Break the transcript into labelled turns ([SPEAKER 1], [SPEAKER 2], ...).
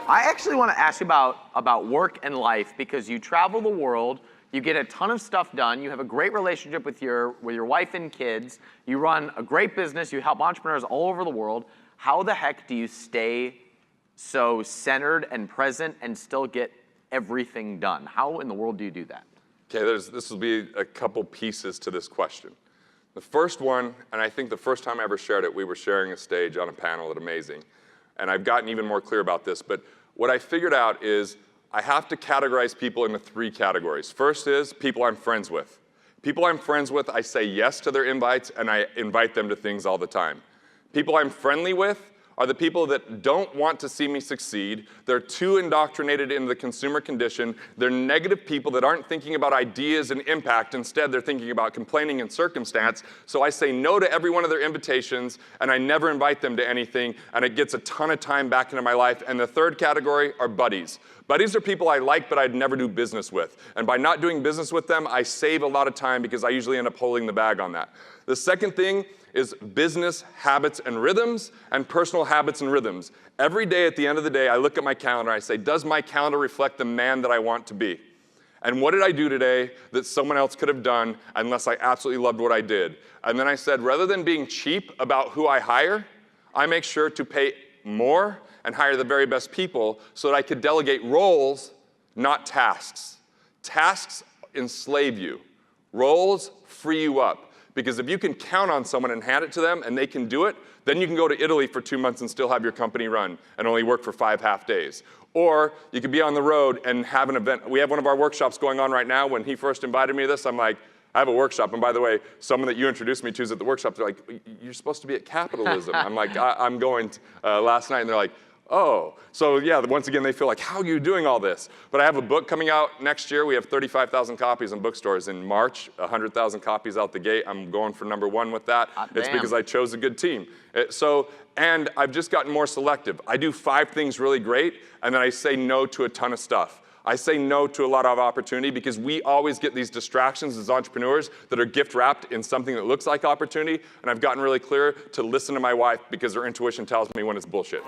[SPEAKER 1] I actually want to ask you about work and life, because you travel the world, you get a ton of stuff done, you have a great relationship with your wife and kids, you run a great business, you help entrepreneurs all over the world. How the heck do you stay so centered and present and still get everything done? How in the world do you do that?
[SPEAKER 2] Okay, this will be a couple pieces to this question. The first one, and I think the first time I ever shared it, we were sharing a stage on a panel at Amazing. And I've gotten even more clear about this, but what I figured out is I have to categorize people into 3 categories. First is people I'm friends with. People I'm friends with, I say yes to their invites, and I invite them to things all the time. People I'm friendly with are the people that don't want to see me succeed. They're too indoctrinated into the consumer condition. They're negative people that aren't thinking about ideas and impact. Instead, they're thinking about complaining and circumstance. So I say no to every one of their invitations, and I never invite them to anything, and it gets a ton of time back into my life. And the third category are buddies. Buddies are people I like, but I'd never do business with. And by not doing business with them, I save a lot of time because I usually end up holding the bag on that. The second thing is business habits and rhythms and personal habits and rhythms. Every day at the end of the day, I look at my calendar, I say, does my calendar reflect the man that I want to be? And what did I do today that someone else could have done unless I absolutely loved what I did? And then I said, rather than being cheap about who I hire, I make sure to pay more and hire the very best people so that I could delegate roles, not tasks. Tasks enslave you. Roles free you up. Because if you can count on someone and hand it to them and they can do it, then you can go to Italy for 2 months and still have your company run and only work for 5 half days. Or you could be on the road and have an event. We have one of our workshops going on right now. When he first invited me to this, I'm like, I have a workshop. And by the way, someone that you introduced me to is at the workshop. They're like, you're supposed to be at capitalism. I'm like, I'm going last night. And they're like, oh. So yeah, once again, they feel like, how are you doing all this? But I have a book coming out next year. We have 35,000 copies in bookstores. In March, 100,000 copies out the gate. I'm going for #1 with that. It's because I chose a good team. And I've just gotten more selective. I do 5 things really great, and then I say no to a ton of stuff. I say no to a lot of opportunity because we always get these distractions as entrepreneurs that are gift wrapped in something that looks like opportunity. And I've gotten really clear to listen to my wife because her intuition tells me when it's bullshit.